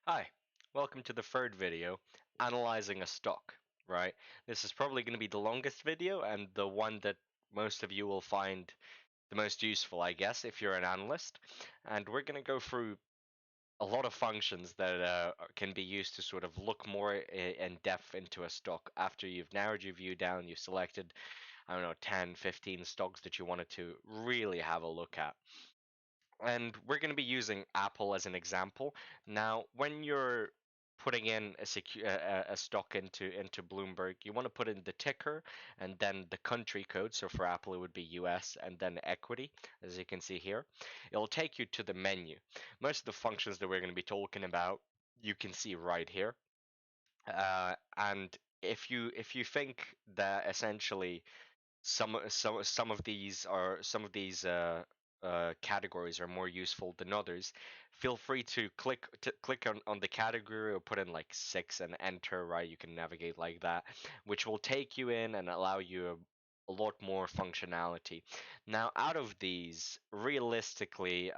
Hi, welcome to the third video, analyzing a stock, right? This is probably going to be the longest video and the one that most of you will find the most useful, I guess, if you're an analyst. And we're going to go through a lot of functions that can be used to sort of look more in depth into a stock after you've narrowed your view down, you've selected, I don't know, 10, 15 stocks that you wanted to really have a look at. And we're going to be using Apple as an example. Now, when you're putting in a stock into Bloomberg, you want to put in the ticker and then the country code. So for Apple, it would be US and then equity, as you can see here. It'll take you to the menu. Most of the functions that we're going to be talking about, you can see right here. And if you think that essentially some of these categories are more useful than others, feel free to click on the category or put in like six and enter, right? You can navigate like that, which will take you in and allow you a lot more functionality. Now, out of these, realistically,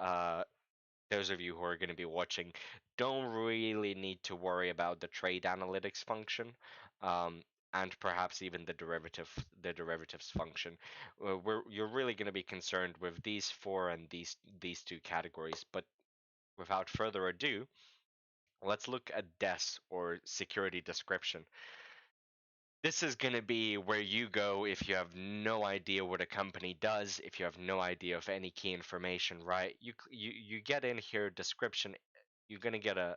those of you who are going to be watching don't really need to worry about the trade analytics function, um, and perhaps even the derivatives function. You're really going to be concerned with these four and these two categories. But without further ado, let's look at DES, or security description. This is going to be where you go if you have no idea what a company does, if you have no idea of any key information, right? You get in here, description. You're going to get a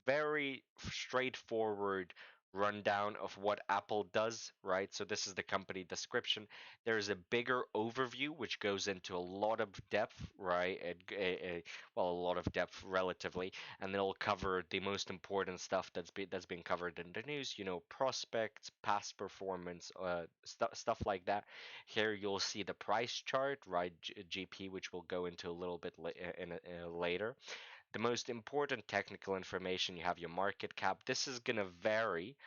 very straightforward rundown of what Apple does, right? So this is the company description. There is a bigger overview which goes into a lot of depth, right? Well, a lot of depth relatively, and it'll cover the most important stuff that's been covered in the news. Prospects, past performance, stuff like that. Here you'll see the price chart, right? GP, which we'll go into a little bit later. The most important technical information, you have your market cap. This is going to vary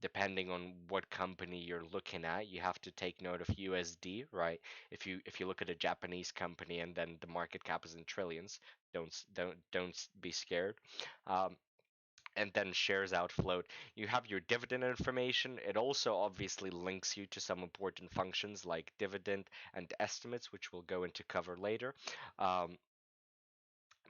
depending on what company you're looking at. You have to take note of USD, right? If you look at a Japanese company and then the market cap is in trillions, don't be scared. Um, and then shares outflowed. You have your dividend information. It also obviously links you to some important functions like dividend and estimates, which we'll go into cover later. Um,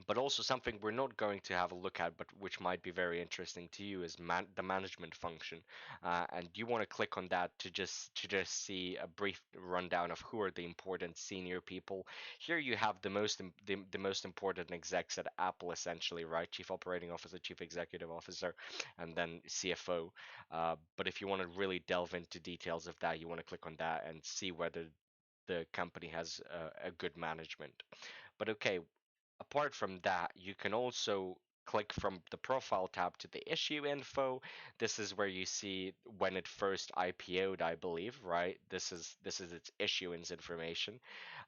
but also something we're not going to have a look at, but which might be very interesting to you, is the management function, and you want to click on that to just see a brief rundown of who are the important senior people. Here you have the most important execs at Apple, essentially, right? Chief Operating Officer, Chief Executive Officer, and then CFO. But if you want to really delve into details of that, you want to click on that and see whether the company has a good management. But okay, apart from that, you can also click from the profile tab to the issue info. This is where you see when it first IPO'd, I believe, right? This is its issuance information.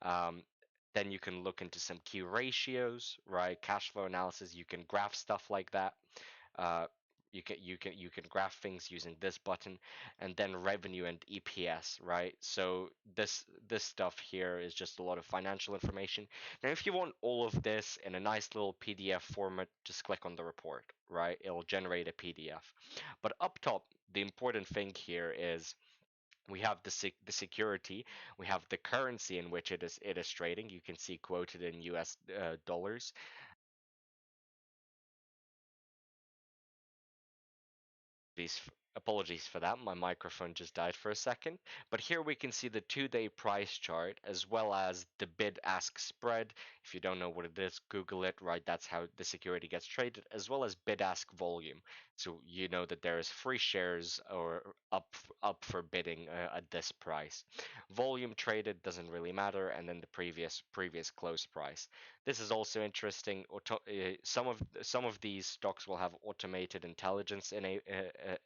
Um, then you can look into some key ratios, right? Cash flow analysis. You can graph stuff like that. Uh, you can graph things using this button, and then revenue and EPS, right? So this stuff here is just a lot of financial information. Now, if you want all of this in a nice little PDF format, just click on the report, right? It'll generate a PDF. But up top, the important thing here is we have the security, we have the currency in which it is trading. You can see quoted in US dollars. Apologies for that. My microphone just died for a second. But here we can see the 2-day price chart as well as the bid-ask spread. If you don't know what it is, Google it, right? That's how the security gets traded, as well as bid-ask volume. So you know that there is free shares or up for bidding at this price. Volume traded doesn't really matter, and then the previous close price. This is also interesting. Some of these stocks will have automated intelligence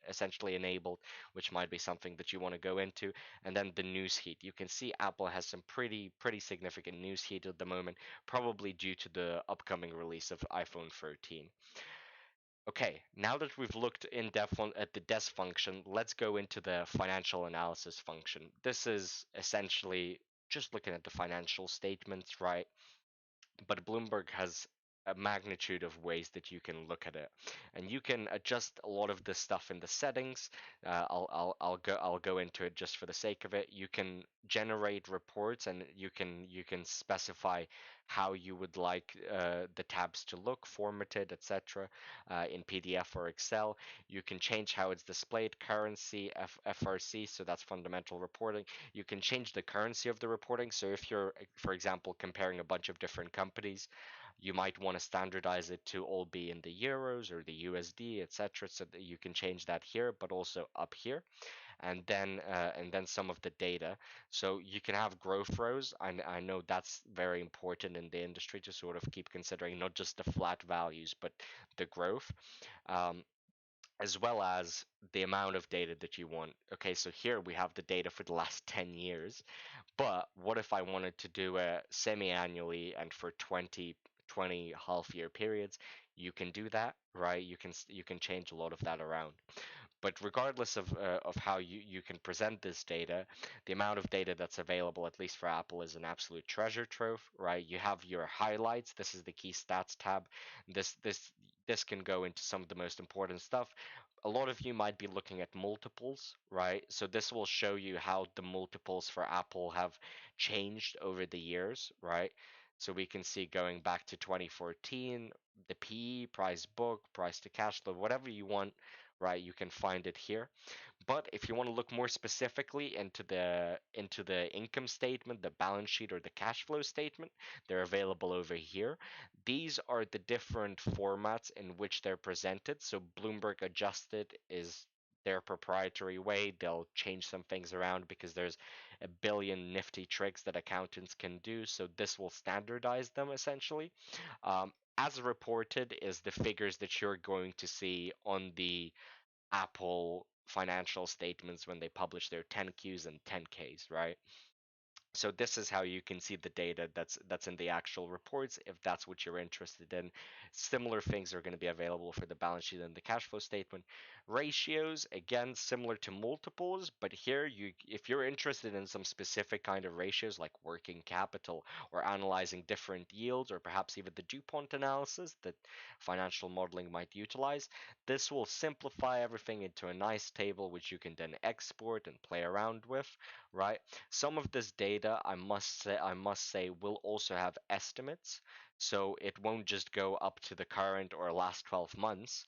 essentially enabled, which might be something that you want to go into. And then the news heat. You can see Apple has some pretty significant news heat at the moment, probably due to the upcoming release of iPhone 13. Okay, now that we've looked in depth at the DES function, let's go into the financial analysis function. This is essentially just looking at the financial statements, right? But Bloomberg has a magnitude of ways that you can look at it, and you can adjust a lot of this stuff in the settings. I'll go into it just for the sake of it. You can generate reports, and you can specify how you would like the tabs to look, formatted, etc. In PDF or Excel. You can change how it's displayed, currency, FRC, so that's fundamental reporting. You can change the currency of the reporting. So if you're, for example, comparing a bunch of different companies, you might want to standardize it to all be in the euros or the USD, etc., so that you can change that here, but also up here, and then some of the data. So you can have growth rows. I know that's very important in the industry to sort of keep considering not just the flat values, but the growth. Um, as well as the amount of data that you want. Okay, so here we have the data for the last 10 years, but what if I wanted to do it semi-annually and for 20 half-year periods? You can do that, right? You can change a lot of that around. But regardless of how you can present this data, the amount of data that's available, at least for Apple, is an absolute treasure trove, right? You have your highlights. This is the key stats tab. This can go into some of the most important stuff. A lot of you might be looking at multiples, right? So this will show you how the multiples for Apple have changed over the years, right? So we can see going back to 2014, the PE, price book, price to cash flow, whatever you want, right? You can find it here. But if you want to look more specifically into the income statement, the balance sheet, or the cash flow statement, they're available over here. These are the different formats in which they're presented. So Bloomberg Adjusted is their proprietary way. They'll change some things around because there's a billion nifty tricks that accountants can do. So this will standardize them essentially. As reported is the figures that you're going to see on the Apple financial statements when they publish their 10Qs and 10Ks, right? So this is how you can see the data that's in the actual reports if that's what you're interested in. Similar things are going to be available for the balance sheet and the cash flow statement. Ratios, again, similar to multiples, but here if you're interested in some specific kind of ratios like working capital or analyzing different yields or perhaps even the DuPont analysis that financial modeling might utilize, this will simplify everything into a nice table which you can then export and play around with, right? Some of this data, I must say, will also have estimates, so it won't just go up to the current or last 12 months.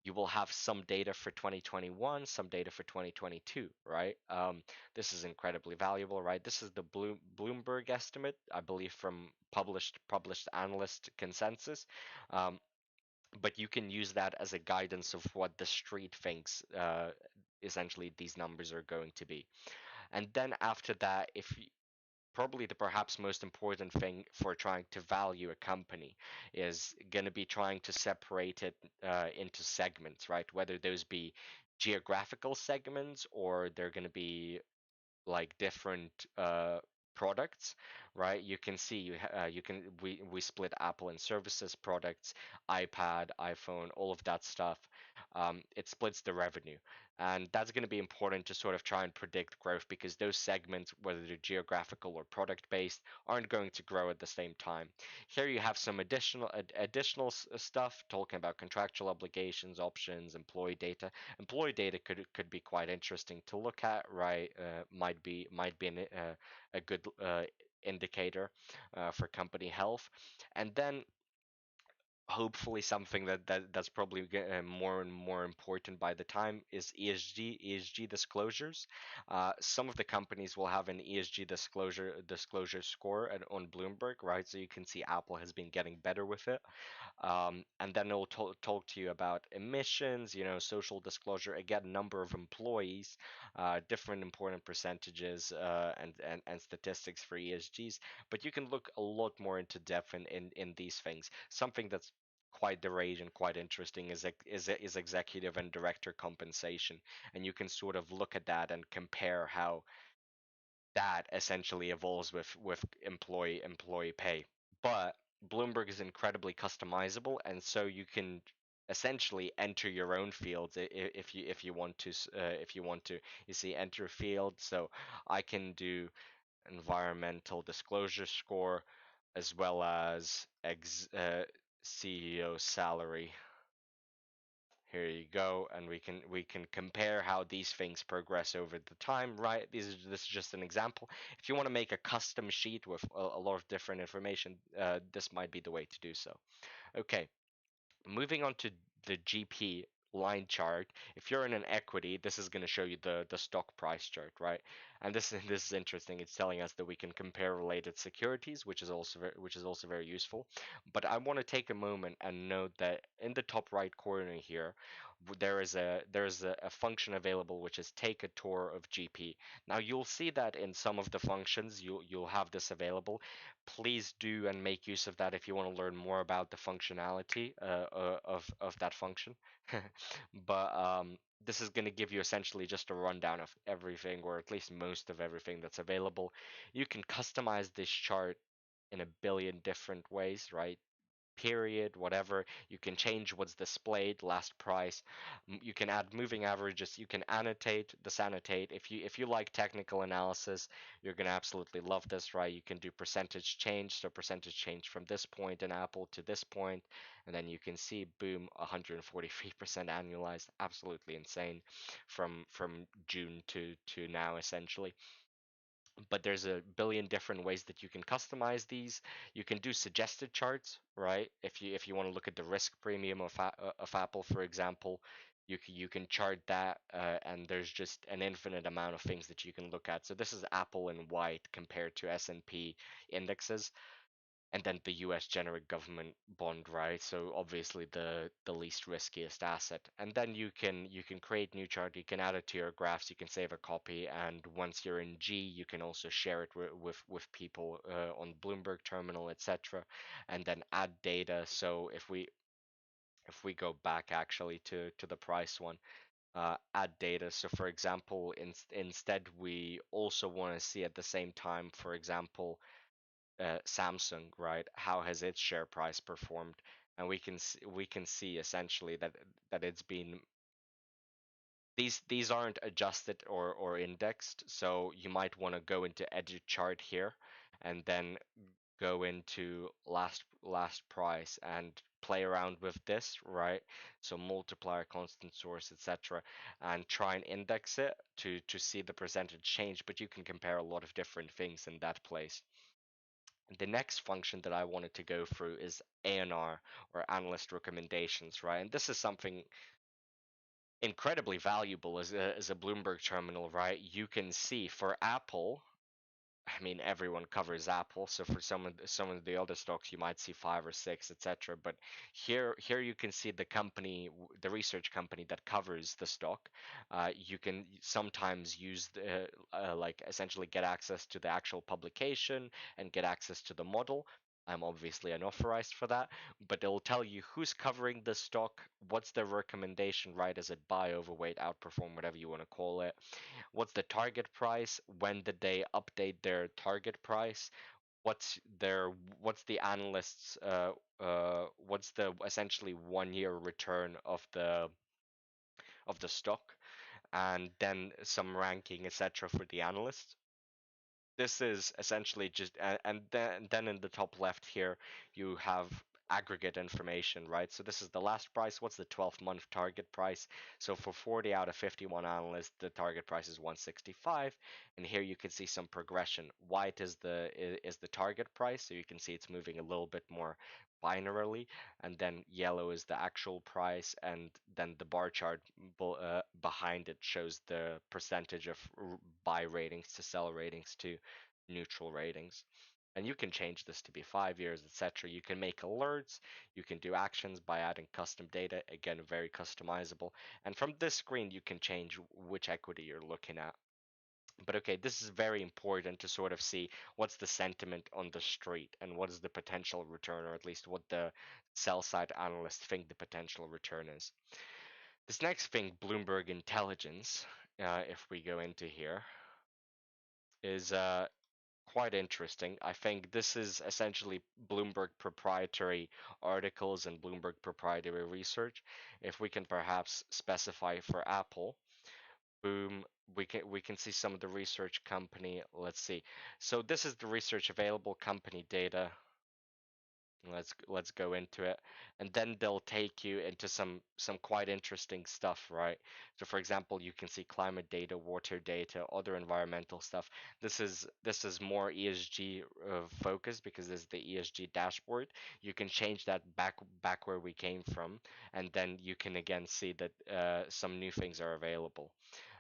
You will have some data for 2021, some data for 2022, right? This is incredibly valuable, right? This is the Bloomberg estimate, I believe, from published analyst consensus. Um, but you can use that as a guidance of what the street thinks essentially these numbers are going to be. And then after that, probably the perhaps most important thing for trying to value a company is going to be trying to separate it into segments, right? Whether those be geographical segments or they're going to be like different products, right? You can see we split Apple and services, products, iPad, iPhone, all of that stuff. It splits the revenue, and that's going to be important to sort of try and predict growth because those segments, whether they're geographical or product based, aren't going to grow at the same time. Here you have some additional stuff talking about contractual obligations, options, employee data. Employee data could be quite interesting to look at, right? Might be a good indicator for company health, and then hopefully something that's probably more and more important by the time is ESG disclosures. Some of the companies will have an ESG disclosure score on Bloomberg, right? So you can see Apple has been getting better with it. And then it'll talk to you about emissions, social disclosure, again, number of employees, different important percentages, and statistics for ESGs. But you can look a lot more into depth in these things. Something that's quite the rage and quite interesting is executive and director compensation, and you can sort of look at that and compare how that essentially evolves with employee pay. But Bloomberg is incredibly customizable, and so you can essentially enter your own fields if you want to. If you want to, you see, enter field. So I can do environmental disclosure score as well as CEO salary. Here you go, and we can compare how these things progress over the time, right? This is just an example. If you want to make a custom sheet with a lot of different information, this might be the way to do so. Okay, moving on to the GP line chart. If you're in an equity, this is going to show you the stock price chart, right? And this is interesting. It's telling us that we can compare related securities, which is also very useful. But I want to take a moment and note that in the top right corner here, there is a function available which is take a tour of GP. Now you'll see that in some of the functions you'll have this available. Please do and make use of that if you want to learn more about the functionality of that function. But this is going to give you essentially just a rundown of everything, or at least most of everything that's available. You can customize this chart in a billion different ways, right? Period, whatever. You can change what's displayed, last price. You can add moving averages. You can annotate, disannotate. If you like technical analysis, you're gonna absolutely love this, right? You can do percentage change, so percentage change from this point in Apple to this point, and then you can see, boom, 143% annualized, absolutely insane, from June to now essentially. But there's a billion different ways that you can customize these. You can do suggested charts, right? If you want to look at the risk premium of Apple, for example, you can chart that, and there's just an infinite amount of things that you can look at. So this is Apple in white compared to S&P indexes, and then the US generic government bond, right? So obviously the least riskiest asset. And then you can create new chart, you can add it to your graphs, you can save a copy, and once you're in G, you can also share it with people on Bloomberg terminal, etc. And then add data. So if we go back actually to the price one, add data. So for example, instead we also want to see at the same time, for example, Samsung, right? How has its share price performed? And we can see essentially that it's been, these aren't adjusted or indexed, so you might want to go into edit chart here and then go into last price and play around with this, right? So multiplier, constant source, etc., and try and index it to see the percentage change, but you can compare a lot of different things in that place. The next function that I wanted to go through is ANR, or analyst recommendations, right? And this is something incredibly valuable as a Bloomberg terminal, right? You can see for Apple, I mean, everyone covers Apple, so for some of the other stocks, you might see five or six, etc. But here you can see the company, the research company that covers the stock. You can sometimes use like essentially get access to the actual publication and get access to the model. I'm obviously unauthorized for that, but it'll tell you who's covering the stock, what's their recommendation, right? Is it buy, overweight, outperform, whatever you want to call it? What's the target price? When did they update their target price? What's the analyst's what's the essentially 1 year return of the stock, and then some ranking, etc., for the analysts. This is essentially just, and then in the top left here you have aggregate information, right? So this is the last price. What's the 12-month target price? So for 40 out of 51 analysts, the target price is 165, and here you can see some progression. White is the target price, so you can see it's moving a little bit more binarily, and then yellow is the actual price, and then the bar chart behind it shows the percentage of buy ratings to sell ratings to neutral ratings. And you can change this to be 5 years, etc. You can make alerts, you can do actions by adding custom data, again, very customizable. And from this screen, you can change which equity you're looking at. But okay, this is very important to sort of see what's the sentiment on the street and what is the potential return, or at least what the sell side analysts think the potential return is. This next thing, Bloomberg Intelligence, if we go into here, is quite interesting. I think this is essentially Bloomberg proprietary articles and Bloomberg proprietary research. If we can perhaps specify for Apple, boom, we can see some of the research company. Let's see. So this is the research available company data. Let's go into it, and then they'll take you into some quite interesting stuff, right? So for example, you can see climate data, water data, other environmental stuff. This is more ESG focused because this is the ESG dashboard. You can change that back where we came from, and then you can again see that some new things are available.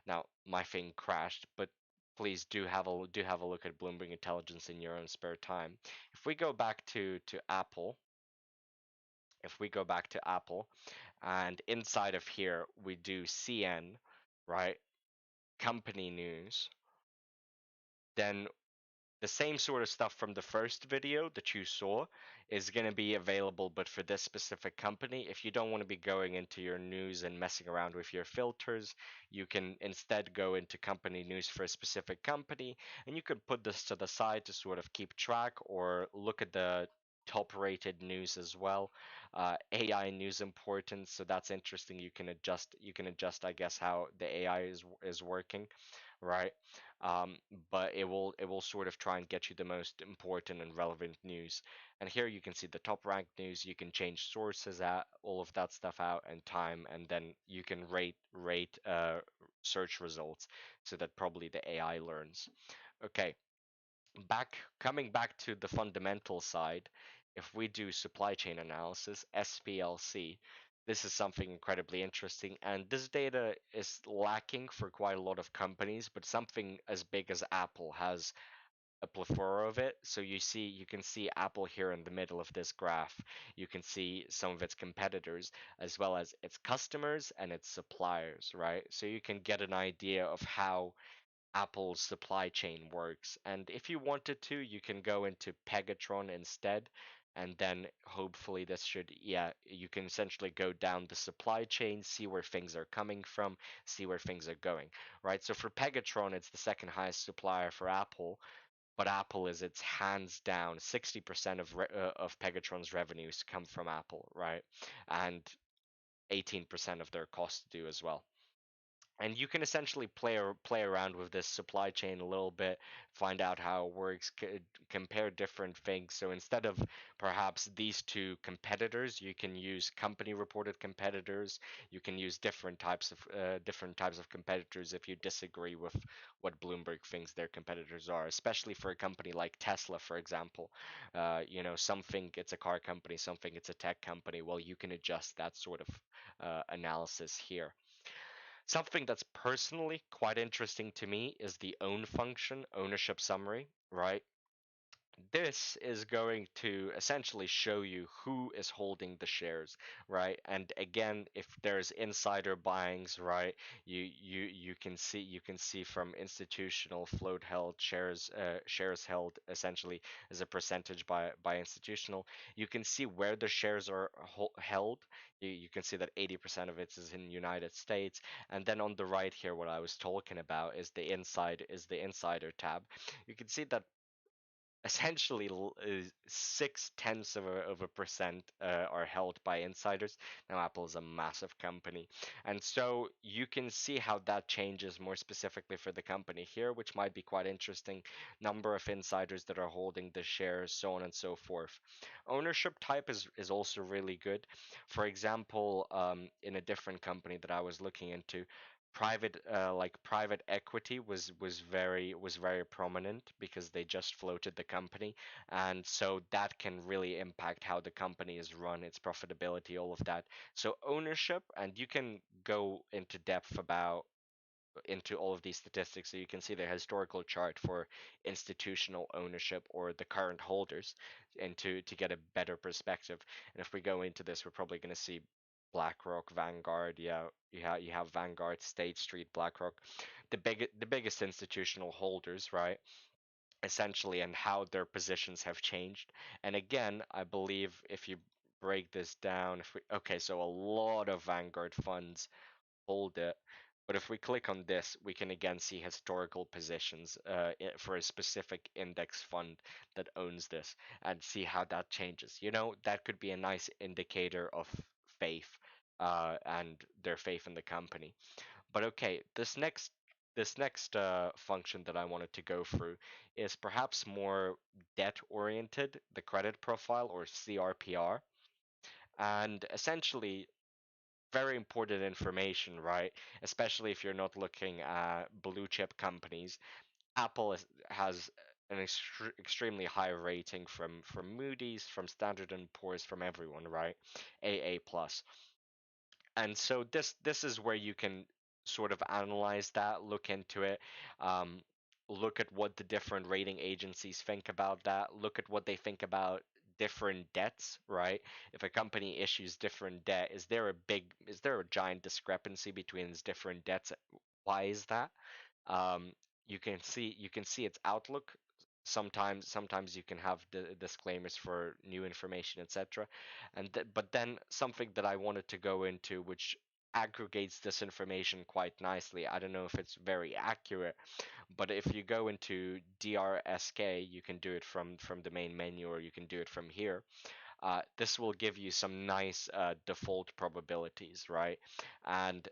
Now my thing crashed, but please do have a look at Bloomberg Intelligence in your own spare time. If we go back to Apple, if we go back to Apple, and inside of here we do CN, right? Company news, then the same sort of stuff from the first video that you saw is going to be available, but for this specific company. If you don't want to be going into your news and messing around with your filters, you can instead go into company news for a specific company, and you can put this to the side to sort of keep track or look at the top rated news as well. AI news importance, so that's interesting. You can adjust, I guess, how the AI is working, right? But it will sort of try and get you the most important and relevant news. And here you can see the top ranked news. You can change sources out, all of that stuff out, and time, and then you can rate search results so that probably the AI learns. Okay, coming back to the fundamental side, if we do supply chain analysis, SPLC, this is something incredibly interesting, and this data is lacking for quite a lot of companies, but something as big as Apple has a plethora of it. So you can see Apple here in the middle of this graph. You can see some of its competitors as well as its customers and its suppliers, right? So you can get an idea of how Apple's supply chain works. And if you wanted to, you can go into Pegatron instead. And then hopefully this should, yeah, you can essentially go down the supply chain, see where things are coming from, see where things are going, right? So for Pegatron, it's the second highest supplier for Apple, but Apple is its hands down 60% of Pegatron's revenues come from Apple, right? And 18% of their costs do as well. And you can essentially play around with this supply chain a little bit, find out how it works, compare different things. So instead of perhaps these two competitors, you can use company reported competitors. You can use different types of competitors if you disagree with what Bloomberg thinks their competitors are, especially for a company like Tesla, for example. Something it's a car company, something it's a tech company. Well, you can adjust that sort of analysis here. Something that's personally quite interesting to me is the own function, ownership summary, right? This is going to essentially show you who is holding the shares, right? And again, if there's insider buyings, right, you can see from institutional float held shares held essentially as a percentage by institutional. You can see where the shares are held. You can see that 80% of it is in United States, and then on the right here, what I was talking about is the insider tab. You can see that essentially 6/10 of a percent are held by insiders. Now, Apple is a massive company, and so you can see how that changes more specifically for the company here, which might be quite interesting. Number of insiders that are holding the shares, so on and so forth. Ownership type is also really good. For example, in a different company that I was looking into, private equity was very prominent because they just floated the company, and so that can really impact how the company is run, its profitability, all of that. So ownership, and you can go into depth about into all of these statistics, so you can see the historical chart for institutional ownership or the current holders, and to get a better perspective. And if we go into this, we're probably going to see BlackRock, Vanguard. Yeah, you have Vanguard, State Street, BlackRock, the biggest institutional holders, right? Essentially, and how their positions have changed. And again, I believe if you break this down, if we okay, so a lot of Vanguard funds hold it. But if we click on this, we can again see historical positions for a specific index fund that owns this, and see how that changes. That could be a nice indicator of faith and their faith in the company. But okay, this next this next function that I wanted to go through is perhaps more debt oriented, the credit profile or CRPR. And essentially, very important information, right? Especially if you're not looking at blue chip companies. Has an extremely high rating from Moody's, from Standard and Poor's, from everyone, right? AA plus. And so this is where you can sort of analyze that, look into it, um, look at what the different rating agencies think about that, look at what they think about different debts, right? If a company issues different debt, is there a giant discrepancy between its different debts? Why is that? um, you can see its outlook. Sometimes you can have the disclaimers for new information, etc. But then something that I wanted to go into, which aggregates this information quite nicely. I don't know if it's very accurate, but if you go into DRSK, you can do it from the main menu, or you can do it from here. This will give you some nice default probabilities, right? And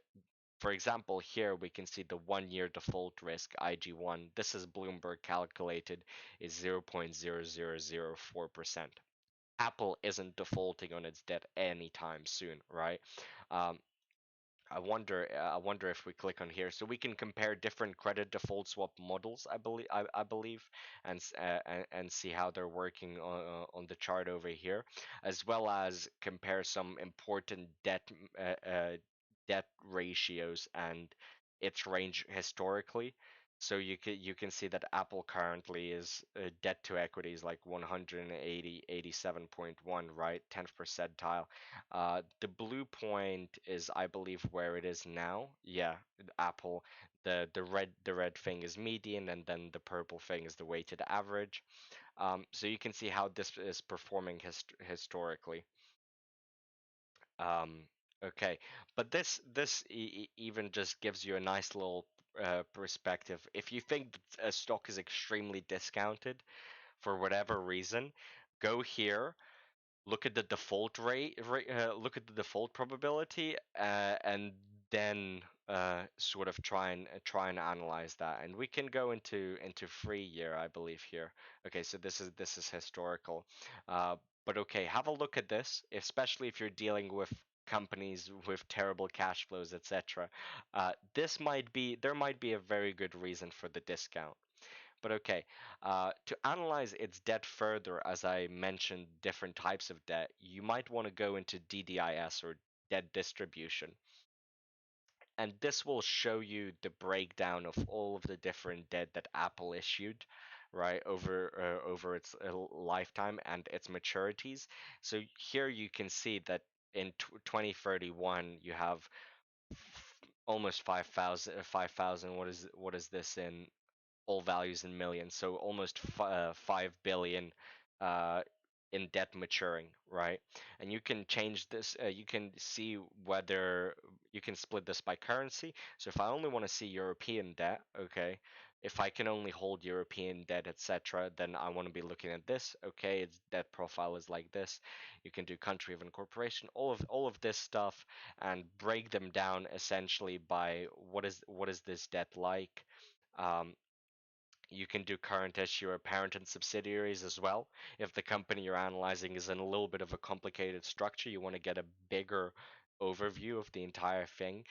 for example, here we can see the 1 year default risk, IG1. This is Bloomberg calculated, is 0.0004%. Apple isn't defaulting on its debt anytime soon, right? Um, I wonder if we click on here, so we can compare different credit default swap models. I believe, and see how they're working on the chart over here, as well as compare some important debt ratios and its range historically. So you can see that Apple currently is debt to equity is like 187.1, right? 10th percentile. The blue point is, I believe, where it is now. Yeah, Apple. The red thing is median, and then the purple thing is the weighted average. So you can see how this is performing historically. Um, okay, but even just gives you a nice little perspective. If you think that a stock is extremely discounted for whatever reason, go here, look at the default look at the default probability, and then sort of try and analyze that. And we can go into 3 year, I believe here. Okay, so this is historical. Uh, but okay, have a look at this, especially if you're dealing with companies with terrible cash flows, etc. There might be a very good reason for the discount. But okay, to analyze its debt further, as I mentioned, different types of debt, you might want to go into DDIS, or debt distribution. And this will show you the breakdown of all of the different debt that Apple issued, right, over its lifetime and its maturities. So here you can see that in 2031 you have almost 5,000. What is this in all values in millions, so almost 5 billion uh, in debt maturing, right? And you can change this, you can see whether you can split this by currency. So if I only want to see European debt, okay, if I can only hold European debt, etc., then I want to be looking at this. Okay, its debt profile is like this. You can do country of incorporation, all of this stuff, and break them down essentially by what is this debt like. Um, you can do current issue or parent and subsidiaries as well. If the company you're analyzing is in a little bit of a complicated structure, you want to get a bigger overview of the entire thing,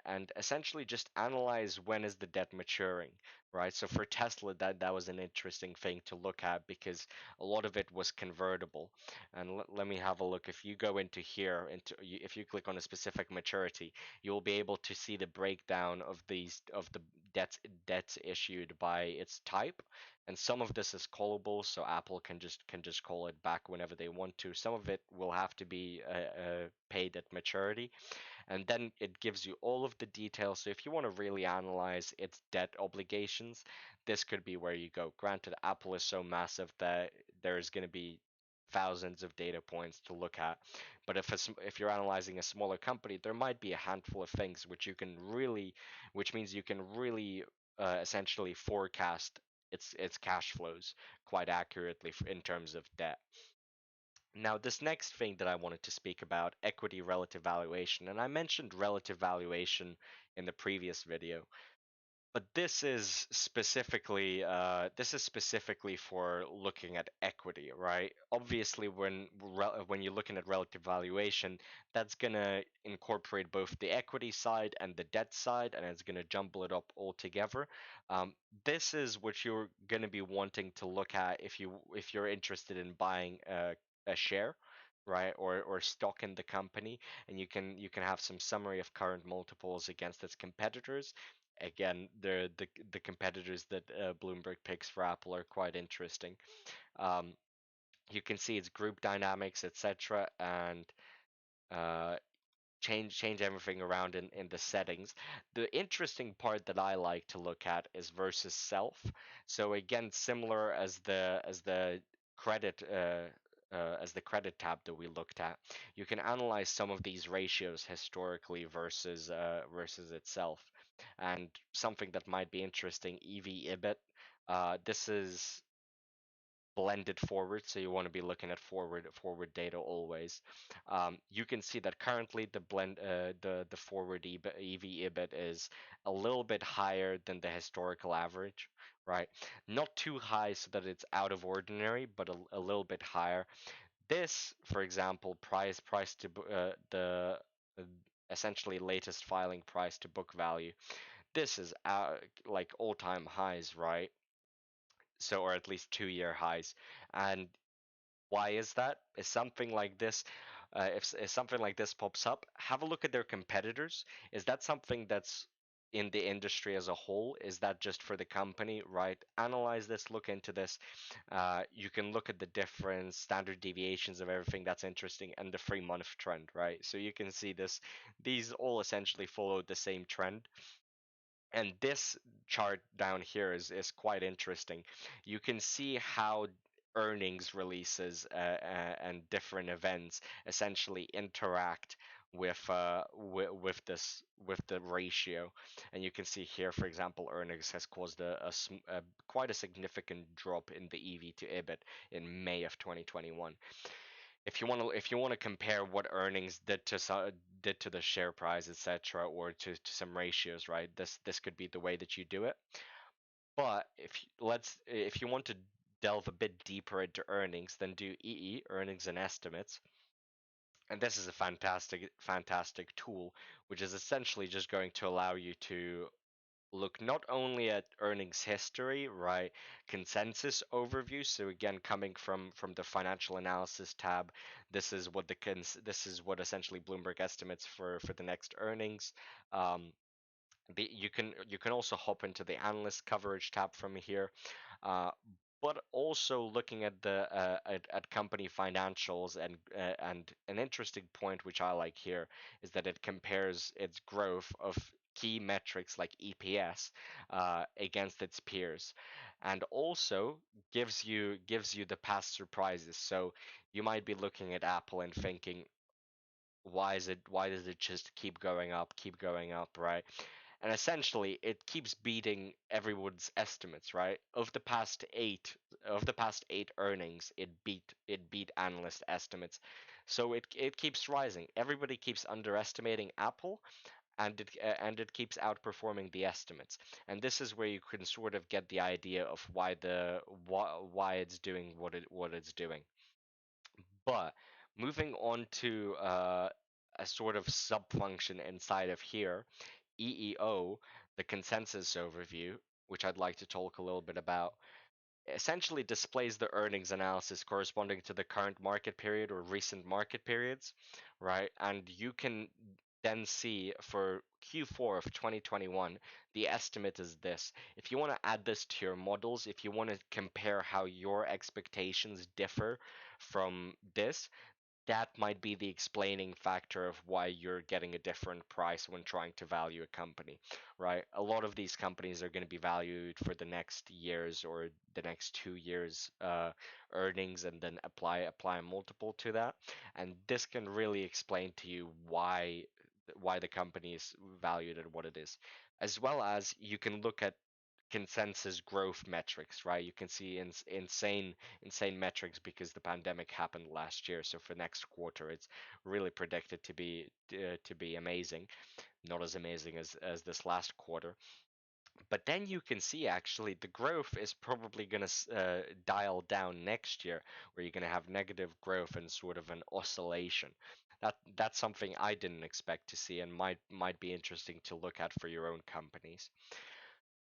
and essentially just analyze when is the debt maturing, right? So for Tesla, that was an interesting thing to look at, because a lot of it was convertible. And let me have a look. If you go into here, if you click on a specific maturity, you will be able to see the breakdown of the debts issued by its type. And some of this is callable, so Apple can just call it back whenever they want to. Some of it will have to be paid at maturity, and then it gives you all of the details. So if you want to really analyze its debt obligations, this could be where you go. Granted, Apple is so massive that there's going to be thousands of data points to look at. But if you're analyzing a smaller company, there might be a handful of things which means you can really essentially forecast its cash flows quite accurately in terms of debt. Now, this next thing that I wanted to speak about, equity relative valuation, and I mentioned relative valuation in the previous video. But this is specifically for looking at equity, right? Obviously, when you're looking at relative valuation, that's gonna incorporate both the equity side and the debt side, and it's gonna jumble it up all together. This is what you're gonna be wanting to look at if you're interested in buying a share, right, or stock in the company, and you can have some summary of current multiples against its competitors. Again, the competitors that Bloomberg picks for Apple are quite interesting. Um, you can see its group dynamics, etc., and uh, change everything around in the settings. The interesting part that I like to look at is versus self. So again, similar as the credit as the credit tab that we looked at, you can analyze some of these ratios historically versus itself. And something that might be interesting, EV/EBIT. This is blended forward, so you want to be looking at forward data always. You can see that currently the forward EV/EBIT is a little bit higher than the historical average, right? Not too high so that it's out of ordinary, but a little bit higher. This, for example, price to the essentially latest filing price to book value. This is like all-time highs, right? So, or at least 2-year highs. And why is that? Is something like this, if something like this pops up, have a look at their competitors. Is that something that's in the industry as a whole? Is that just for the company, right? Analyze this, look into this. You can look at the different standard deviations of everything that's interesting and the 3-month trend, right? So you can see this, these all essentially follow the same trend. And this chart down here is quite interesting. You can see how earnings releases and different events essentially interact with this with the ratio. And you can see here, for example, earnings has caused a quite a significant drop in the EV to EBIT in May of 2021. If you want to compare what earnings did to the share price, etc., or to some ratios, right? This could be the way that you do it. But if you want to delve a bit deeper into earnings, then do EE, earnings and estimates. And this is a fantastic tool, which is essentially just going to allow you to look not only at earnings history, right, consensus overview. So again, coming from the financial analysis tab, this is what essentially Bloomberg estimates for the next earnings. Um, you can also hop into the analyst coverage tab from here, uh, but also looking at the at company financials, and an interesting point which I like here is that it compares its growth of key metrics like EPS against its peers, and also gives you the past surprises. So you might be looking at Apple and thinking, why does it just keep going up, right? And essentially it keeps beating everyone's estimates, right? Of the past eight earnings, it beat analyst estimates. So it keeps rising. Everybody keeps underestimating Apple, and it keeps outperforming the estimates. And this is where you can sort of get the idea of why it's doing what it's doing. But moving on to a sort of sub-function inside of here, EEO, the consensus overview, which I'd like to talk a little bit about, essentially displays the earnings analysis corresponding to the current market period or recent market periods, right? And you can then see for Q4 of 2021, the estimate is this. If you want to add this to your models, if you want to compare how your expectations differ from this, that might be the explaining factor of why you're getting a different price when trying to value a company, right? A lot of these companies are going to be valued for the next years or the next 2 years earnings, and then apply a multiple to that. And this can really explain to you why the company is valued at what it is, as well as you can look at consensus growth metrics, right? You can see insane metrics because the pandemic happened last year. So for next quarter, it's really predicted to be amazing, not as amazing as this last quarter. But then you can see actually the growth is probably going to dial down next year, where you're going to have negative growth and sort of an oscillation. That's something I didn't expect to see and might be interesting to look at for your own companies.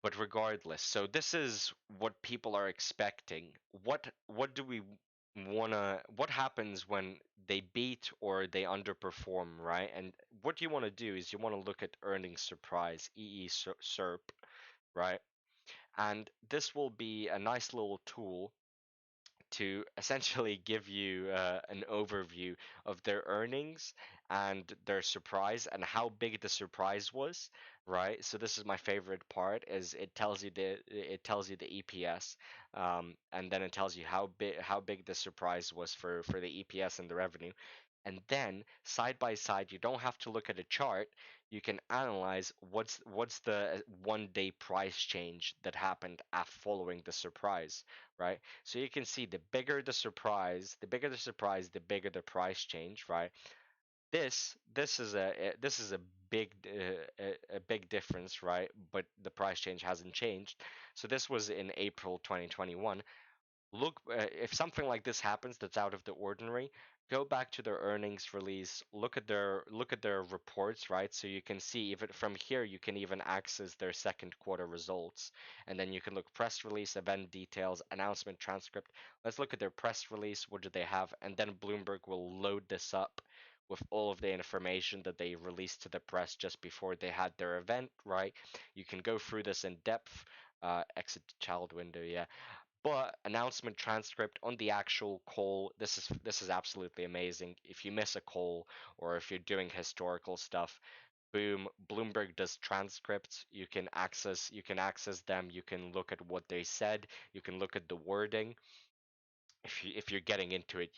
But regardless, so this is what people are expecting. What do we wanna what happens when they beat or they underperform, right? And what you want to do is you want to look at earnings surprise, SERP, right? And this will be a nice little tool to essentially give you an overview of their earnings and their surprise and how big the surprise was, right? So this is my favorite part, is it tells you the EPS, and then it tells you how big the surprise was for the EPS and the revenue. And then side by side, you don't have to look at a chart. You can analyze what's the 1 day price change that happened following the surprise, right? So you can see the bigger the price change, right? This is a big difference, right? But the price change hasn't changed. So this was in April 2021. Look, if something like this happens that's out of the ordinary, go back to their earnings release, look at their reports, right? So you can see, even from here you can even access their second quarter results, and then you can look press release, event details, announcement transcript. Let's look at their press release. What do they have? And then Bloomberg will load this up with all of the information that they released to the press just before they had their event, right? You can go through this in depth. Exit child window, yeah. But announcement transcript on the actual call, this is absolutely amazing. If you miss a call or if you're doing historical stuff, boom, Bloomberg does transcripts. You can access them. You can look at what they said. You can look at the wording. If you're getting into it,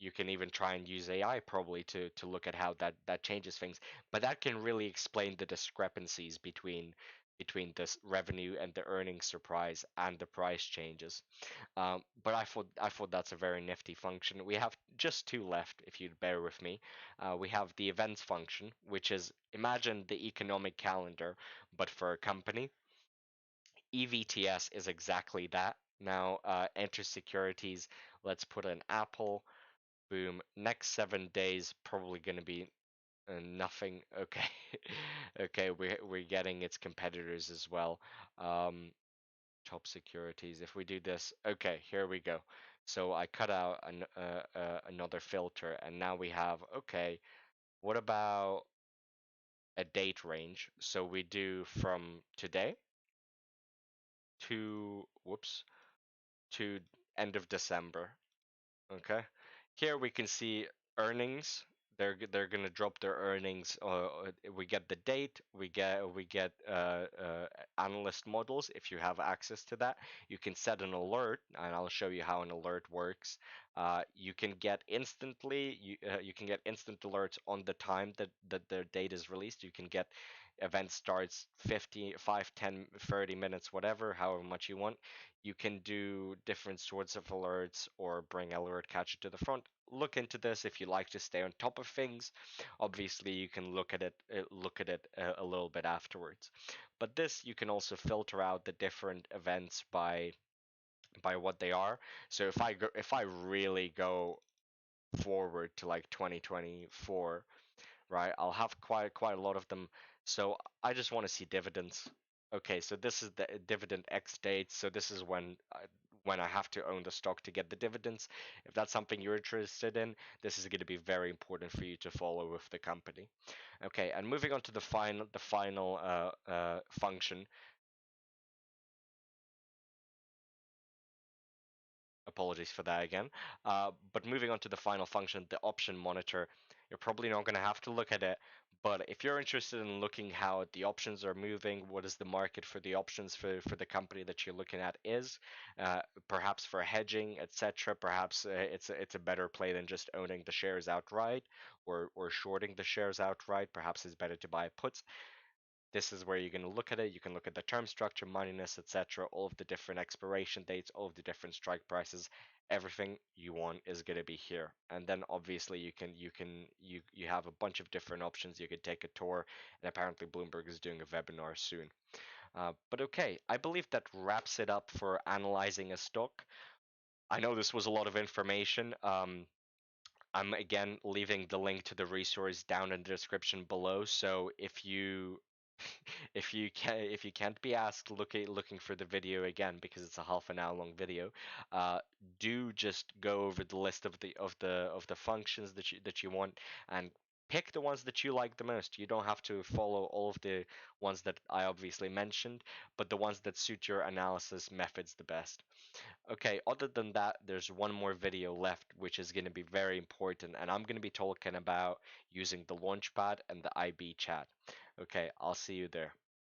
you can even try and use AI probably to look at how that changes things. But that can really explain the discrepancies between this revenue and the earnings surprise and the price changes. But I thought that's a very nifty function. We have just two left, if you'd bear with me. We have the events function, which is, imagine the economic calendar, but for a company. EVTS is exactly that. Now, enter securities. Let's put an Apple. Boom. Next 7 days, probably going to be nothing. Okay. Okay, we're getting its competitors as well. Um, top securities. If we do this, okay, here we go. So I cut out another filter, and now we have, okay, what about a date range? So we do from today to, whoops, to end of December. Okay. Here we can see earnings. They're gonna drop their earnings. We get the date. We get analyst models. If you have access to that, you can set an alert, and I'll show you how an alert works. You can get instant alerts on the time that the date is released. You can get event starts 50, 5, 10, 30 minutes, whatever, however much you want. You can do different sorts of alerts or bring alert catcher to the front. Look into this if you like to stay on top of things. Obviously, you can look at it a little bit afterwards. But this, you can also filter out the different events by what they are. So if I really go forward to like 2024, right? I'll have quite a lot of them. So I just want to see dividends. Okay, so this is the dividend X date. So this is when I have to own the stock to get the dividends. If that's something you're interested in, this is going to be very important for you to follow with the company. Okay, and moving on to the final function. Apologies for that again. But moving on to the final function, the option monitor, you're probably not going to have to look at it. But if you're interested in looking how the options are moving, what is the market for the options for the company that you're looking at is, perhaps for hedging, etc. Perhaps it's a better play than just owning the shares outright or shorting the shares outright. Perhaps it's better to buy puts. This is where you're going to look at it. You can look at the term structure, moneyness, etc., all of the different expiration dates, all of the different strike prices. Everything you want is going to be here. And then obviously you have a bunch of different options. You could take a tour, and apparently Bloomberg is doing a webinar soon. But okay, I believe that wraps it up for analyzing a stock. I know this was a lot of information. I'm again leaving the link to the resource down in the description below. So if you can't be asked looking for the video again because it's a half an hour long video, uh, do just go over the list of the functions that you want and pick the ones that you like the most. You don't have to follow all of the ones that I obviously mentioned, but the ones that suit your analysis methods the best. Okay, other than that, there's one more video left, which is going to be very important, and I'm going to be talking about using the Launchpad and the IB chat. Okay, I'll see you there.